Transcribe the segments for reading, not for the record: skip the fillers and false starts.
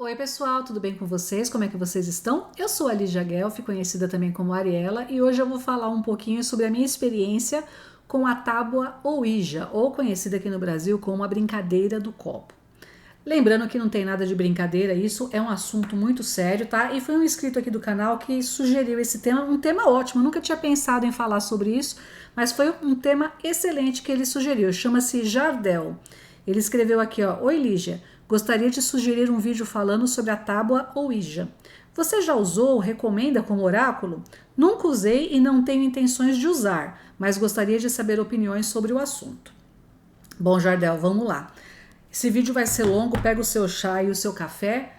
Oi pessoal, tudo bem com vocês? Como é que vocês estão? Eu sou a Lígia Guelf, conhecida também como Ariela, e hoje eu vou falar um pouquinho sobre a minha experiência com a tábua Ouija, ou conhecida aqui no Brasil como a brincadeira do copo. Lembrando que não tem nada de brincadeira, isso é um assunto muito sério, tá? E foi um inscrito aqui do canal que sugeriu esse tema, um tema ótimo, eu nunca tinha pensado em falar sobre isso, mas foi um tema excelente que ele sugeriu, chama-se Jardel. Ele escreveu aqui, ó: Oi Lígia, gostaria de sugerir um vídeo falando sobre a tábua Ouija. Você já usou ou recomenda como oráculo? Nunca usei e não tenho intenções de usar, mas gostaria de saber opiniões sobre o assunto. Bom, Jardel, vamos lá. Esse vídeo vai ser longo, pega o seu chá e o seu café,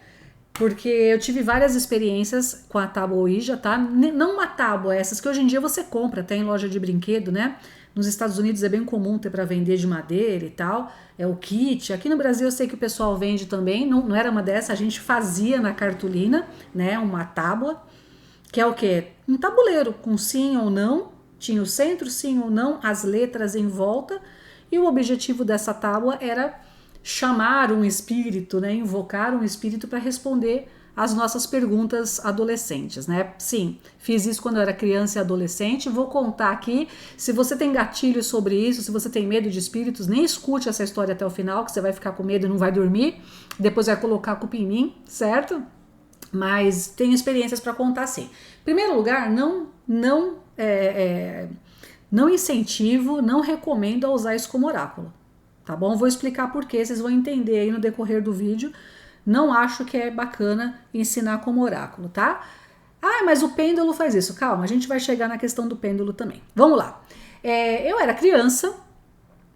porque eu tive várias experiências com a tábua Ouija, tá? Não uma tábua, essas que hoje em dia você compra, até em loja de brinquedo, né? Nos Estados Unidos é bem comum ter para vender de madeira e tal, é o kit. Aqui no Brasil eu sei que o pessoal vende também, não era uma dessas, a gente fazia na cartolina, né? Uma tábua, que é o quê? Um tabuleiro com sim ou não, tinha o centro, sim ou não, as letras em volta, e o objetivo dessa tábua era chamar um espírito, né, invocar um espírito para responder às nossas perguntas adolescentes, né? Sim, fiz isso quando eu era criança e adolescente, vou contar aqui. Se você tem gatilho sobre isso, se você tem medo de espíritos, nem escute essa história até o final, que você vai ficar com medo e não vai dormir, depois vai colocar a culpa em mim, certo? Mas tenho experiências para contar sim. Em primeiro lugar, não incentivo, não recomendo a usar isso como oráculo. Tá bom? Vou explicar por quê, vocês vão entender aí no decorrer do vídeo. Não acho que é bacana ensinar como oráculo, tá? Ah, mas o pêndulo faz isso. Calma, a gente vai chegar na questão do pêndulo também. Vamos lá. Eu era criança,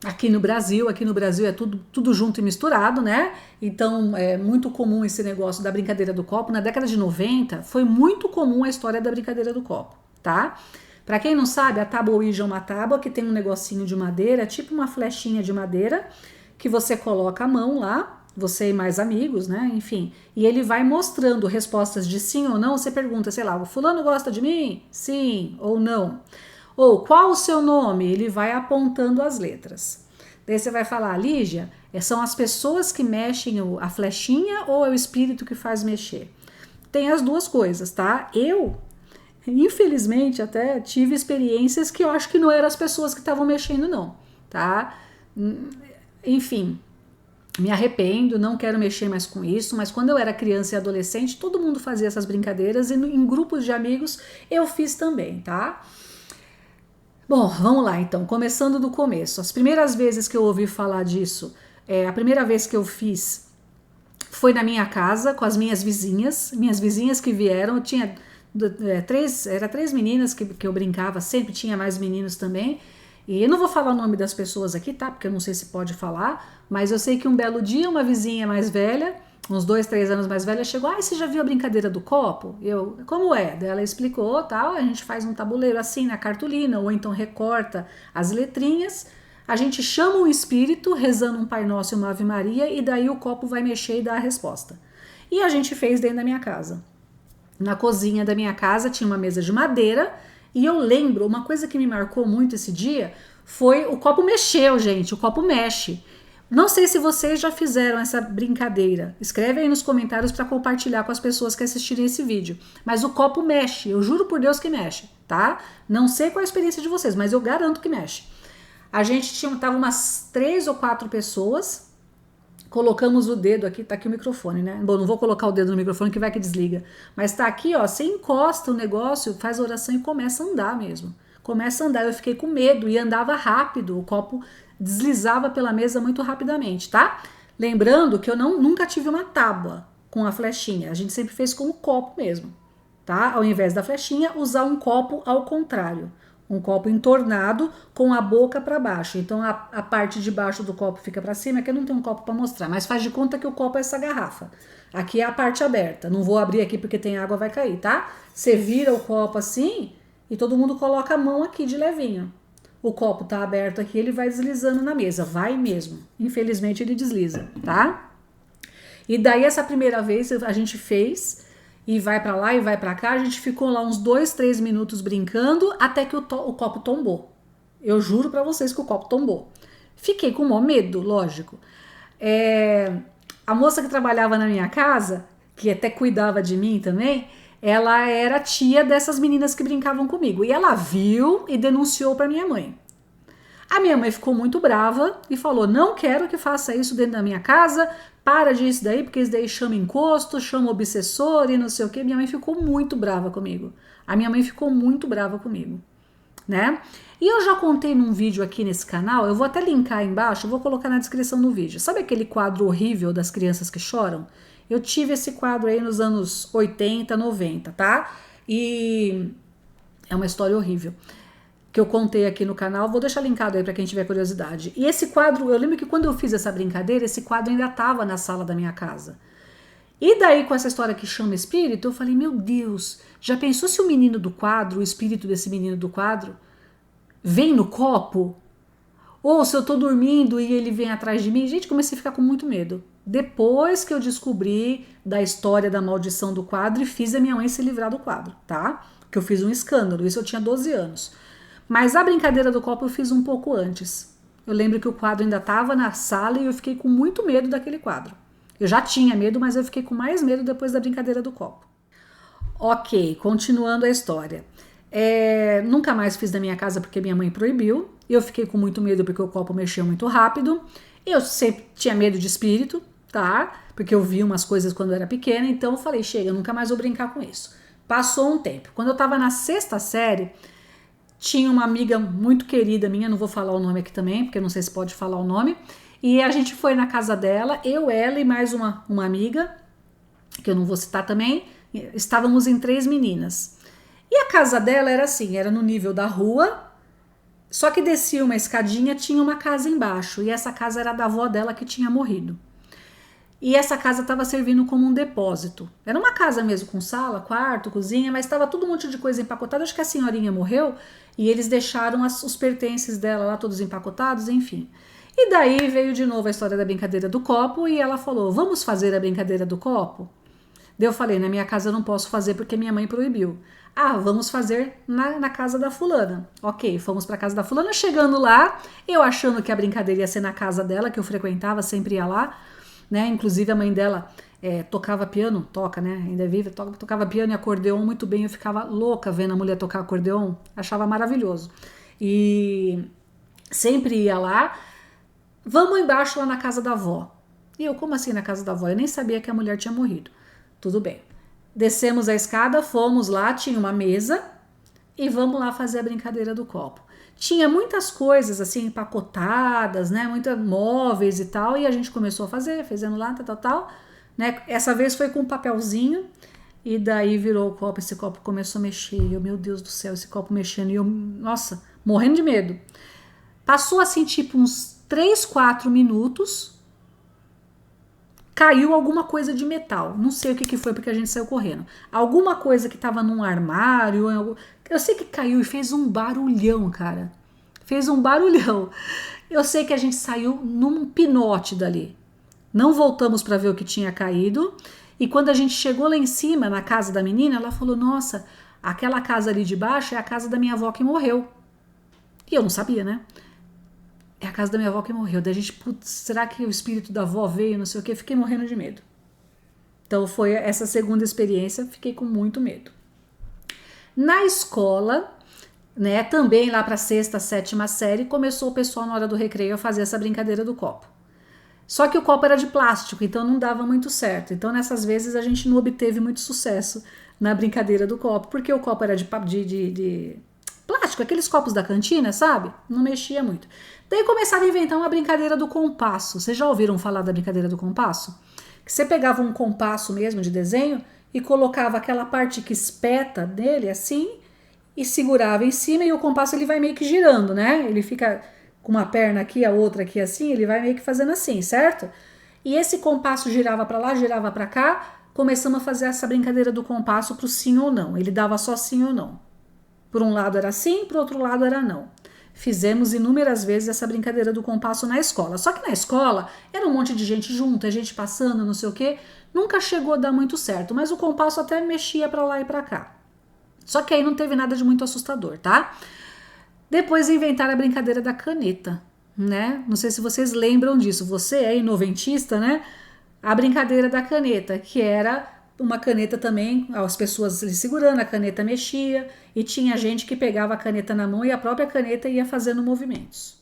aqui no Brasil é tudo junto e misturado, né? Então é muito comum esse negócio da brincadeira do copo. Na década de 90 foi muito comum a história da brincadeira do copo, tá? Para quem não sabe, a tábua Ouija é uma tábua que tem um negocinho de madeira, tipo uma flechinha de madeira, que você coloca a mão lá, você e mais amigos, né? Enfim, e ele vai mostrando respostas de sim ou não. Você pergunta, sei lá, o fulano gosta de mim? Sim ou não. Ou qual o seu nome? Ele vai apontando as letras. Daí você vai falar, Lígia, são as pessoas que mexem a flechinha ou é o espírito que faz mexer? Tem as duas coisas, tá? Infelizmente, até tive experiências que eu acho que não eram as pessoas que estavam mexendo, não, tá? Enfim, me arrependo, não quero mexer mais com isso, mas quando eu era criança e adolescente, todo mundo fazia essas brincadeiras e em grupos de amigos eu fiz também, tá? Bom, vamos lá então, começando do começo. As primeiras vezes que eu ouvi falar disso, a primeira vez que eu fiz foi na minha casa, com as minhas vizinhas que vieram, eu tinha três meninas que eu brincava, sempre tinha mais meninos também. E eu não vou falar o nome das pessoas aqui, tá? Porque eu não sei se pode falar, mas eu sei que um belo dia uma vizinha mais velha, uns 2, 3 anos mais velha, chegou: você já viu a brincadeira do copo? Eu, como é? Daí ela explicou, tal, a gente faz um tabuleiro assim na cartolina, ou então recorta as letrinhas, a gente chama um espírito, rezando um Pai Nosso e uma Ave Maria, e daí o copo vai mexer e dar a resposta. E a gente fez dentro da minha casa. Na cozinha da minha casa tinha uma mesa de madeira e eu lembro, uma coisa que me marcou muito esse dia foi o copo mexeu, gente, o copo mexe. Não sei se vocês já fizeram essa brincadeira. Escreve aí nos comentários para compartilhar com as pessoas que assistirem esse vídeo. Mas o copo mexe, eu juro por Deus que mexe, tá? Não sei qual é a experiência de vocês, mas eu garanto que mexe. A gente tava umas 3 ou 4 pessoas. Colocamos o dedo aqui, tá aqui o microfone, né? Bom, não vou colocar o dedo no microfone que vai que desliga. Mas tá aqui, ó, você encosta o negócio, faz a oração e começa a andar mesmo. Começa a andar, eu fiquei com medo e andava rápido, o copo deslizava pela mesa muito rapidamente, tá? Lembrando que eu nunca tive uma tábua com a flechinha, a gente sempre fez com o copo mesmo, tá? Ao invés da flechinha, usar um copo ao contrário. Um copo entornado com a boca para baixo. Então a parte de baixo do copo fica para cima, que eu não tenho um copo para mostrar, mas faz de conta que o copo é essa garrafa. Aqui é a parte aberta. Não vou abrir aqui porque tem água, vai cair, tá? Você vira o copo assim e todo mundo coloca a mão aqui de levinho. O copo tá aberto aqui, ele vai deslizando na mesa, vai mesmo. Infelizmente ele desliza, tá? E daí essa primeira vez a gente fez e vai pra lá e vai pra cá, a gente ficou lá uns 2, 3 minutos brincando até que o copo tombou. Eu juro pra vocês que o copo tombou. Fiquei com o maior medo, lógico. A moça que trabalhava na minha casa que até cuidava de mim também, ela era tia dessas meninas que brincavam comigo. E ela viu e denunciou para minha mãe. A minha mãe ficou muito brava e falou: não quero que faça isso dentro da minha casa, para disso daí, porque isso daí chama encosto, chama obsessor e não sei o que. Minha mãe ficou muito brava comigo. A minha mãe ficou muito brava comigo, né? E eu já contei num vídeo aqui nesse canal, eu vou até linkar aí embaixo, vou colocar na descrição do vídeo. Sabe aquele quadro horrível das crianças que choram? Eu tive esse quadro aí nos anos 80, 90, tá? E é uma história horrível que eu contei aqui no canal, vou deixar linkado aí para quem tiver curiosidade. E esse quadro, eu lembro que quando eu fiz essa brincadeira, esse quadro ainda estava na sala da minha casa. E daí, com essa história que chama espírito, eu falei: meu Deus, já pensou se o menino do quadro, o espírito desse menino do quadro, vem no copo? Ou se eu tô dormindo e ele vem atrás de mim? Gente, comecei a ficar com muito medo. Depois que eu descobri da história da maldição do quadro e fiz a minha mãe se livrar do quadro, tá? Que eu fiz um escândalo, isso eu tinha 12 anos. Mas a brincadeira do copo eu fiz um pouco antes. Eu lembro que o quadro ainda estava na sala e eu fiquei com muito medo daquele quadro. Eu já tinha medo, mas eu fiquei com mais medo depois da brincadeira do copo. Ok, continuando a história. Nunca mais fiz na minha casa porque minha mãe proibiu. Eu fiquei com muito medo porque o copo mexeu muito rápido. Eu sempre tinha medo de espírito, tá? Porque eu vi umas coisas quando eu era pequena, então eu falei: chega, eu nunca mais vou brincar com isso. Passou um tempo. Quando eu tava na 6ª série, tinha uma amiga muito querida minha, não vou falar o nome aqui também, porque não sei se pode falar o nome, e a gente foi na casa dela, eu, ela e mais uma amiga, que eu não vou citar também, estávamos em 3 meninas. E a casa dela era assim, era no nível da rua, só que descia uma escadinha, tinha uma casa embaixo, e essa casa era da avó dela que tinha morrido. E essa casa estava servindo como um depósito. Era uma casa mesmo, com sala, quarto, cozinha, mas estava todo um monte de coisa empacotada. Acho que a senhorinha morreu e eles deixaram os pertences dela lá todos empacotados, enfim. E daí veio de novo a história da brincadeira do copo e ela falou: vamos fazer a brincadeira do copo? Daí eu falei: na minha casa eu não posso fazer porque minha mãe proibiu. Ah, vamos fazer na casa da fulana. Ok, fomos para casa da fulana. Chegando lá, eu achando que a brincadeira ia ser na casa dela, que eu frequentava, sempre ia lá, né? Inclusive a mãe dela tocava piano, toca, né? Ainda é viva, tocava piano e acordeon muito bem. Eu ficava louca vendo a mulher tocar acordeon, achava maravilhoso. E sempre ia lá. Vamos embaixo lá na casa da avó. E eu, como assim na casa da avó? Eu nem sabia que a mulher tinha morrido. Tudo bem. Descemos a escada, fomos lá, tinha uma mesa e vamos lá fazer a brincadeira do copo. Tinha muitas coisas assim empacotadas, né, muitos móveis e tal, e a gente começou a fazer, fazendo lá, tal, né? Essa vez foi com um papelzinho e daí virou o copo, esse copo começou a mexer, e eu, meu Deus do céu, esse copo mexendo, e eu, nossa, morrendo de medo. Passou assim tipo uns 3, 4 minutos, caiu alguma coisa de metal. Não sei o que foi porque a gente saiu correndo. Alguma coisa que estava num armário. Eu sei que caiu e fez um barulhão, cara. Fez um barulhão. Eu sei que a gente saiu num pinote dali. Não voltamos para ver o que tinha caído. E quando a gente chegou lá em cima, na casa da menina, ela falou: nossa, aquela casa ali de baixo é a casa da minha avó que morreu. E eu não sabia, né? É a casa da minha avó que morreu. Daí a gente, putz, será que o espírito da avó veio, não sei o que? Fiquei morrendo de medo. Então foi essa segunda experiência, fiquei com muito medo. Na escola, né, também lá para 6ª, 7ª série, começou o pessoal na hora do recreio a fazer essa brincadeira do copo. Só que o copo era de plástico, então não dava muito certo. Então nessas vezes a gente não obteve muito sucesso na brincadeira do copo, porque o copo era de plástico, aqueles copos da cantina, sabe? Não mexia muito. Daí começaram a inventar uma brincadeira do compasso. Vocês já ouviram falar da brincadeira do compasso? Que você pegava um compasso mesmo de desenho e colocava aquela parte que espeta dele assim e segurava em cima, e o compasso ele vai meio que girando, né? Ele fica com uma perna aqui, a outra aqui assim, ele vai meio que fazendo assim, certo? E esse compasso girava para lá, girava para cá. Começamos a fazer essa brincadeira do compasso pro sim ou não. Ele dava só sim ou não. Por um lado era sim, por outro lado era não. Fizemos inúmeras vezes essa brincadeira do compasso na escola. Só que na escola era um monte de gente junto, a gente passando, não sei o quê. Nunca chegou a dar muito certo, mas o compasso até mexia para lá e para cá. Só que aí não teve nada de muito assustador, tá? Depois inventaram a brincadeira da caneta, né? Não sei se vocês lembram disso. Você aí, noventista, né? A brincadeira da caneta, que era uma caneta também, as pessoas ali segurando, a caneta mexia, e tinha gente que pegava a caneta na mão e a própria caneta ia fazendo movimentos.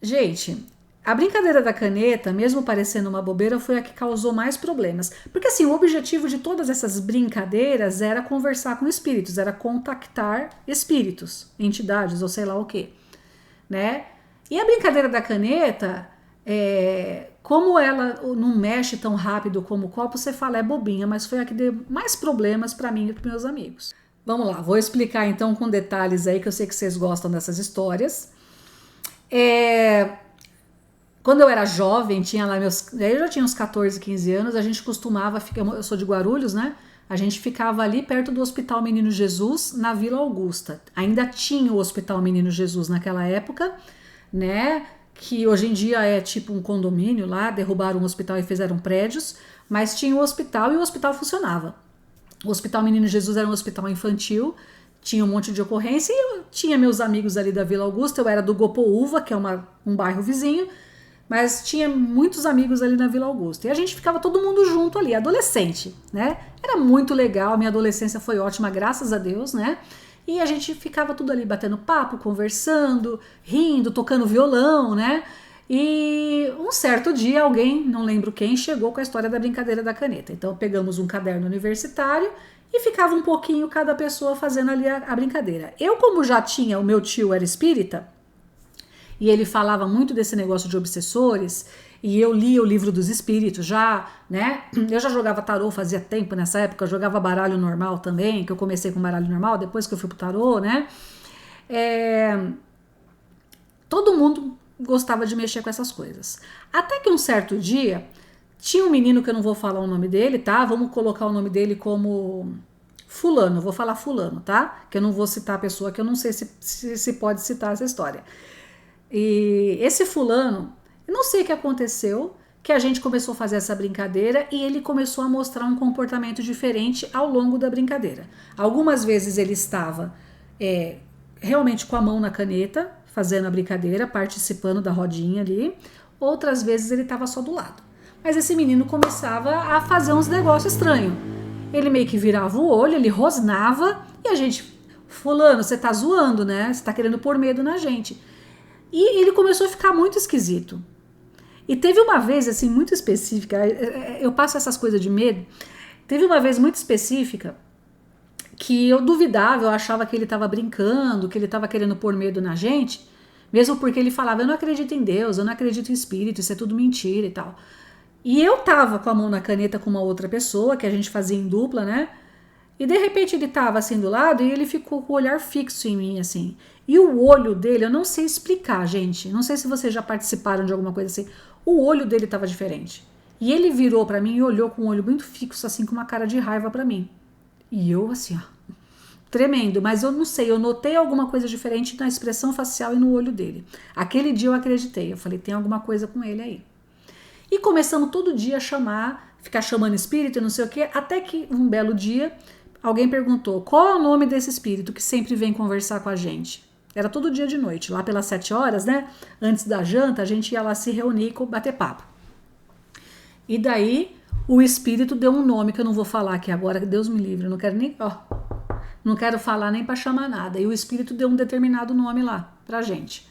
Gente, a brincadeira da caneta, mesmo parecendo uma bobeira, foi a que causou mais problemas. Porque assim, o objetivo de todas essas brincadeiras era conversar com espíritos, era contactar espíritos, entidades ou sei lá o que, né? E a brincadeira da caneta, como ela não mexe tão rápido como o copo, você fala é bobinha, mas foi a que deu mais problemas para mim e para meus amigos. Vamos lá, vou explicar então com detalhes aí, que eu sei que vocês gostam dessas histórias. Quando eu era jovem, eu já tinha uns 14, 15 anos, a gente costumava ficar, eu sou de Guarulhos, né? A gente ficava ali perto do Hospital Menino Jesus, na Vila Augusta. Ainda tinha o Hospital Menino Jesus naquela época, né? Que hoje em dia é tipo um condomínio lá, derrubaram um hospital e fizeram prédios, mas tinha o hospital e o hospital funcionava. O Hospital Menino Jesus era um hospital infantil, tinha um monte de ocorrência e eu tinha meus amigos ali da Vila Augusta, eu era do Gopoúva, que é um bairro vizinho, mas tinha muitos amigos ali na Vila Augusta. E a gente ficava todo mundo junto ali, adolescente, né? Era muito legal, minha adolescência foi ótima, graças a Deus, né? E a gente ficava tudo ali batendo papo, conversando, rindo, tocando violão, né? E um certo dia alguém, não lembro quem, chegou com a história da brincadeira da caneta. Então pegamos um caderno universitário e ficava um pouquinho cada pessoa fazendo ali a brincadeira. Eu, como já tinha, o meu tio era espírita, e ele falava muito desse negócio de obsessores, e eu lia o livro dos espíritos já, né? Eu já jogava tarô fazia tempo nessa época, eu jogava baralho normal também, que eu comecei com baralho normal, depois que eu fui pro tarô, né? Todo mundo gostava de mexer com essas coisas. Até que um certo dia, tinha um menino que eu não vou falar o nome dele, tá? Vamos colocar o nome dele como fulano, vou falar fulano, tá? Que eu não vou citar a pessoa, que eu não sei se pode citar essa história. E esse fulano, eu não sei o que aconteceu, que a gente começou a fazer essa brincadeira e ele começou a mostrar um comportamento diferente ao longo da brincadeira. Algumas vezes ele estava realmente com a mão na caneta, fazendo a brincadeira, participando da rodinha ali, outras vezes ele estava só do lado. Mas esse menino começava a fazer uns negócios estranhos. Ele meio que virava o olho, ele rosnava e a gente, fulano, você tá zoando, né? Você tá querendo pôr medo na gente. E ele começou a ficar muito esquisito. E teve uma vez, assim, muito específica, eu passo essas coisas de medo, teve uma vez muito específica que eu duvidava, eu achava que ele estava brincando, que ele estava querendo pôr medo na gente, mesmo porque ele falava, eu não acredito em Deus, eu não acredito em espírito, isso é tudo mentira e tal. E eu tava com a mão na caneta com uma outra pessoa, que a gente fazia em dupla, né? E de repente ele tava assim do lado e ele ficou com o olhar fixo em mim, assim. E o olho dele, eu não sei explicar, gente. Não sei se vocês já participaram de alguma coisa assim. O olho dele tava diferente. E ele virou pra mim e olhou com um olho muito fixo, assim, com uma cara de raiva pra mim. E eu, assim, ó, tremendo. Mas eu não sei, eu notei alguma coisa diferente na expressão facial e no olho dele. Aquele dia eu acreditei. Eu falei, tem alguma coisa com ele aí. E começamos todo dia a ficar chamando espírito e não sei o quê, até que um belo dia alguém perguntou, qual é o nome desse espírito que sempre vem conversar com a gente? Era todo dia de noite, lá pelas 7 horas, né? Antes da janta, a gente ia lá se reunir e bater papo. E daí, o espírito deu um nome que eu não vou falar aqui agora, que Deus me livre, eu não quero nem, não quero falar nem para chamar nada. E o espírito deu um determinado nome lá pra gente.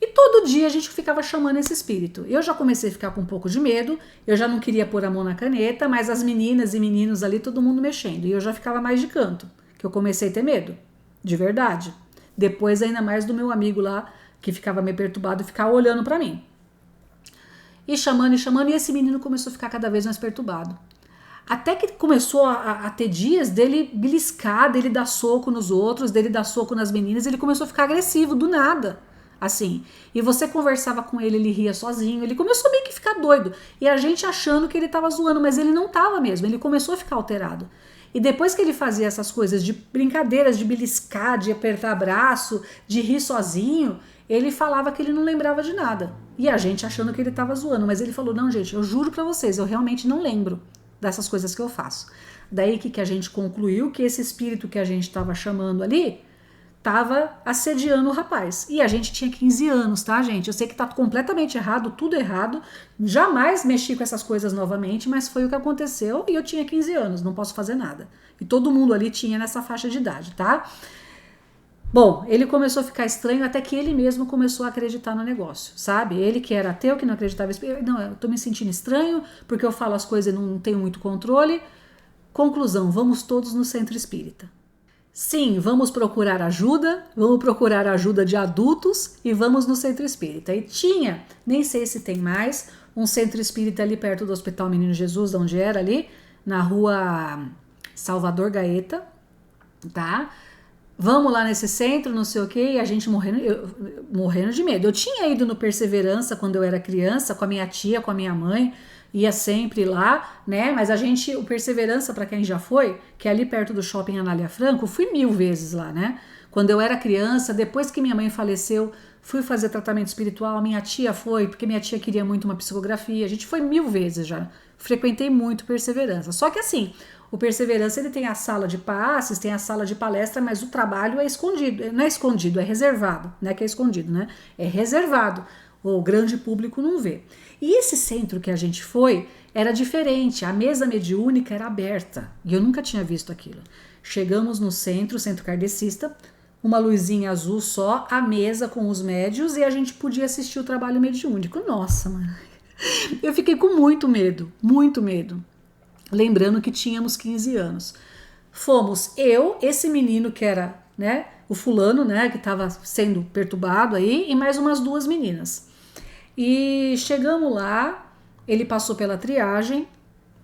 E todo dia a gente ficava chamando esse espírito. Eu já comecei a ficar com um pouco de medo, eu já não queria pôr a mão na caneta, mas as meninas e meninos ali, todo mundo mexendo. E eu já ficava mais de canto, que eu comecei a ter medo, de verdade. Depois ainda mais do meu amigo lá, que ficava meio perturbado e ficava olhando pra mim. E chamando, e esse menino começou a ficar cada vez mais perturbado. Até que começou a ter dias dele beliscar, dele dar soco nos outros, dele dar soco nas meninas, ele começou a ficar agressivo, do nada. Assim, e você conversava com ele, ele ria sozinho, ele começou meio que ficar doido, e a gente achando que ele tava zoando, mas ele não tava mesmo, ele começou a ficar alterado. E depois que ele fazia essas coisas de brincadeiras, de beliscar, de apertar braço, de rir sozinho, ele falava que ele não lembrava de nada, e a gente achando que ele tava zoando, mas ele falou, não gente, eu juro pra vocês, eu realmente não lembro dessas coisas que eu faço. Daí que a gente concluiu que esse espírito que a gente tava chamando ali tava assediando o rapaz. E a gente tinha 15 anos, tá, gente? Eu sei que tá completamente errado, tudo errado. Jamais mexi com essas coisas novamente, mas foi o que aconteceu e eu tinha 15 anos, não posso fazer nada. E todo mundo ali tinha nessa faixa de idade, tá? Bom, ele começou a ficar estranho até que ele mesmo começou a acreditar no negócio, sabe? Ele que era ateu, que não acreditava, não, eu tô me sentindo estranho porque eu falo as coisas e não tenho muito controle. Conclusão, vamos todos no centro espírita. Sim, vamos procurar ajuda de adultos e vamos no centro espírita. E tinha, nem sei se tem mais, um centro espírita ali perto do Hospital Menino Jesus, onde era ali, na rua Salvador Gaeta, tá? Vamos lá nesse centro, não sei o que, e a gente morrendo de medo. Eu tinha ido no Perseverança quando eu era criança, com a minha tia, com a minha mãe, ia sempre lá, né? Mas o Perseverança, para quem já foi, que é ali perto do Shopping Anália Franco, fui 1000 vezes lá, né? Quando eu era criança, depois que minha mãe faleceu, fui fazer tratamento espiritual, minha tia foi, porque minha tia queria muito uma psicografia, a gente foi 1000 vezes já, frequentei muito Perseverança. Só que assim, o Perseverança ele tem a sala de passes, tem a sala de palestra, mas o trabalho é escondido, não é escondido, é reservado, não é que é escondido, né? É reservado, o grande público não vê. E esse centro que a gente foi era diferente, a mesa mediúnica era aberta e eu nunca tinha visto aquilo. Chegamos no centro kardecista, uma luzinha azul só, a mesa com os médios e a gente podia assistir o trabalho mediúnico. Nossa, mano, eu fiquei com muito medo, muito medo. Lembrando que tínhamos 15 anos. Fomos eu, esse menino que era, né, o fulano, né, que estava sendo perturbado aí, e mais umas 2 meninas. E chegamos lá, ele passou pela triagem,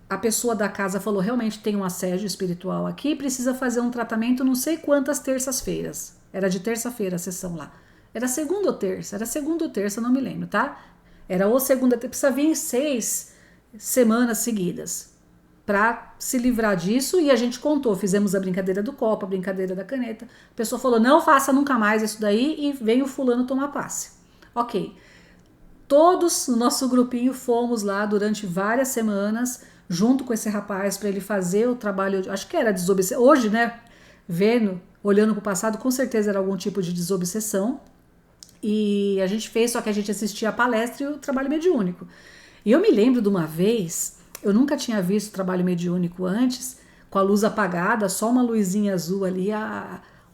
a pessoa da casa falou, realmente tem um assédio espiritual aqui, precisa fazer um tratamento não sei quantas terças-feiras. Era de terça-feira a sessão lá. Era segunda ou terça, não me lembro, tá? Era ou segunda, precisa vir em 6 semanas seguidas para se livrar disso, e a gente contou, fizemos a brincadeira do copo, a brincadeira da caneta. A pessoa falou, não faça nunca mais isso daí, e vem o fulano tomar passe. Ok. Todos no nosso grupinho fomos lá durante várias semanas, junto com esse rapaz, para ele fazer o trabalho, acho que era desobsessão. Hoje, né, vendo, olhando para o passado, com certeza era algum tipo de desobsessão. E a gente fez, só que a gente assistia a palestra e o trabalho mediúnico. E eu me lembro de uma vez, eu nunca tinha visto trabalho mediúnico antes, com a luz apagada, só uma luzinha azul ali,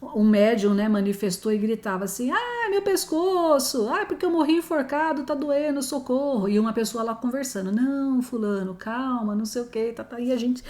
um médium, né, manifestou e gritava assim, meu pescoço, porque eu morri enforcado, tá doendo, socorro. E uma pessoa lá conversando, não, fulano, calma, não sei o que, e a gente,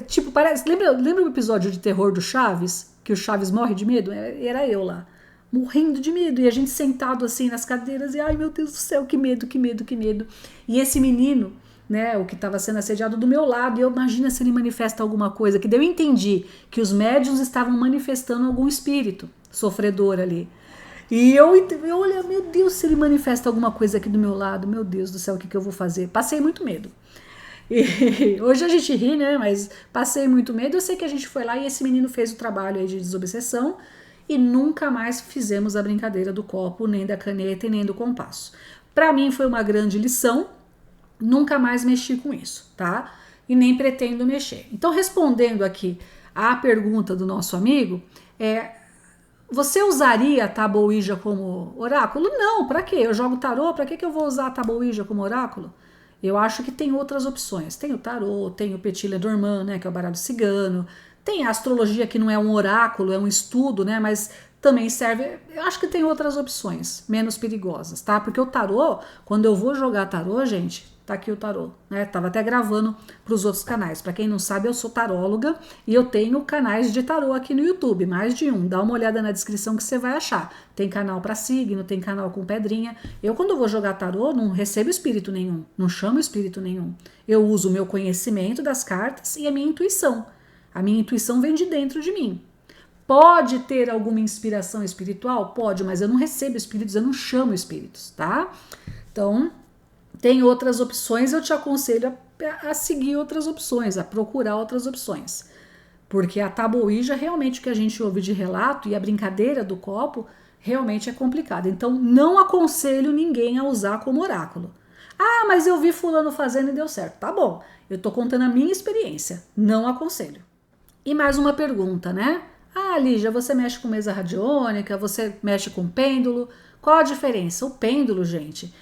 tipo, parece, lembra o episódio de terror do Chaves, que o Chaves morre de medo? Era eu lá, morrendo de medo, e a gente sentado assim nas cadeiras, e ai meu Deus do céu, que medo, que medo, que medo. E esse menino, né, o que estava sendo assediado do meu lado, e eu imagino se ele manifesta alguma coisa, que daí eu entendi que os médiuns estavam manifestando algum espírito sofredor ali. E eu olhei, meu Deus, se ele manifesta alguma coisa aqui do meu lado, meu Deus do céu, o que eu vou fazer? Passei muito medo. E hoje a gente ri, né, mas passei muito medo. Eu sei que a gente foi lá e esse menino fez o trabalho aí de desobsessão e nunca mais fizemos a brincadeira do copo, nem da caneta e nem do compasso. Para mim foi uma grande lição. Nunca mais mexi com isso, tá? E nem pretendo mexer. Então, respondendo aqui à pergunta do nosso amigo, você usaria a tábua Ouija como oráculo? Não, para quê? Eu jogo tarô, para que eu vou usar a tábua Ouija como oráculo? Eu acho que tem outras opções. Tem o tarô, tem o Petit Lenormand, né, que é o baralho cigano, tem a astrologia, que não é um oráculo, é um estudo, né, mas também serve. Eu acho que tem outras opções menos perigosas, tá? Porque o tarô, quando eu vou jogar tarô, gente, tá aqui o tarô, né? Tava até gravando para os outros canais. Para quem não sabe, eu sou taróloga e eu tenho canais de tarô aqui no YouTube, mais de um. Dá uma olhada na descrição que você vai achar. Tem canal para signo, tem canal com pedrinha. Eu, quando vou jogar tarô, não recebo espírito nenhum, não chamo espírito nenhum. Eu uso o meu conhecimento das cartas e a minha intuição. A minha intuição vem de dentro de mim. Pode ter alguma inspiração espiritual? Pode, mas eu não recebo espíritos, eu não chamo espíritos, tá? Então, tem outras opções, eu te aconselho a seguir outras opções, a procurar outras opções. Porque a tábua Ouija, realmente, o que a gente ouve de relato e a brincadeira do copo, realmente é complicada. Então, não aconselho ninguém a usar como oráculo. Mas eu vi fulano fazendo e deu certo. Tá bom, eu tô contando a minha experiência, não aconselho. E mais uma pergunta, né? Ah, Lígia, você mexe com mesa radiônica, você mexe com pêndulo. Qual a diferença? O pêndulo, gente,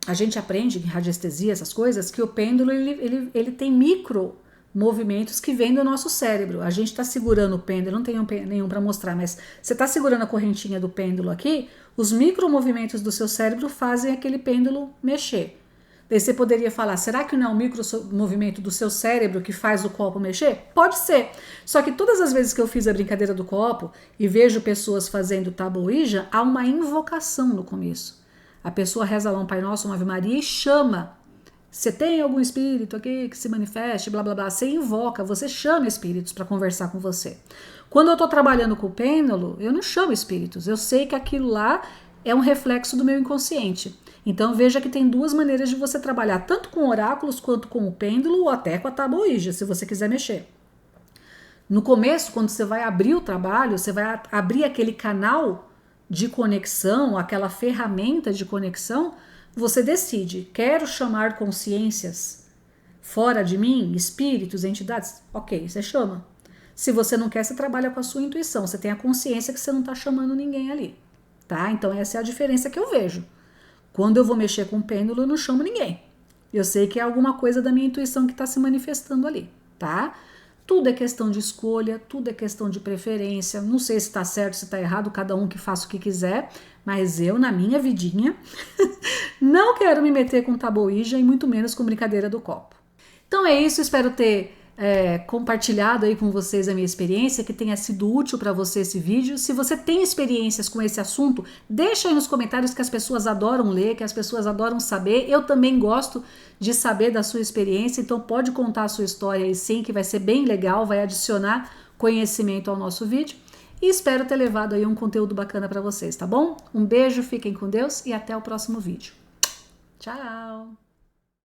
a gente aprende em radiestesia, essas coisas, que o pêndulo ele tem micro movimentos que vêm do nosso cérebro. A gente está segurando o pêndulo, não tenho nenhum para mostrar, mas você está segurando a correntinha do pêndulo aqui, os micro movimentos do seu cérebro fazem aquele pêndulo mexer. Daí você poderia falar, será que não é o micromovimento do seu cérebro que faz o copo mexer? Pode ser. Só que todas as vezes que eu fiz a brincadeira do copo e vejo pessoas fazendo Tabu Ouija, há uma invocação no começo. A pessoa reza lá um Pai Nosso, uma Ave Maria e chama. Você tem algum espírito aqui que se manifeste, blá blá blá. Você invoca, você chama espíritos para conversar com você. Quando eu estou trabalhando com o pêndulo, eu não chamo espíritos. Eu sei que aquilo lá é um reflexo do meu inconsciente. Então veja que tem duas maneiras de você trabalhar, tanto com oráculos quanto com o pêndulo ou até com a Tabu Ouija, se você quiser mexer. No começo, quando você vai abrir o trabalho, você vai abrir aquele canal de conexão, aquela ferramenta de conexão, você decide, quero chamar consciências fora de mim, espíritos, entidades? Ok, você chama. Se você não quer, você trabalha com a sua intuição, você tem a consciência que você não está chamando ninguém ali, tá? Então essa é a diferença que eu vejo. Quando eu vou mexer com o pêndulo, eu não chamo ninguém. Eu sei que é alguma coisa da minha intuição que está se manifestando ali, tá? Tudo é questão de escolha, tudo é questão de preferência. Não sei se está certo, se está errado, cada um que faça o que quiser, mas eu, na minha vidinha, não quero me meter com Tabu Ouija e muito menos com brincadeira do copo. Então é isso, espero ter compartilhado aí com vocês a minha experiência, que tenha sido útil para você esse vídeo. Se você tem experiências com esse assunto, deixa aí nos comentários, que as pessoas adoram ler, que as pessoas adoram saber. Eu também gosto de saber da sua experiência, então pode contar a sua história aí sim, que vai ser bem legal, vai adicionar conhecimento ao nosso vídeo. E espero ter levado aí um conteúdo bacana para vocês, tá bom? Um beijo, fiquem com Deus e até o próximo vídeo. Tchau!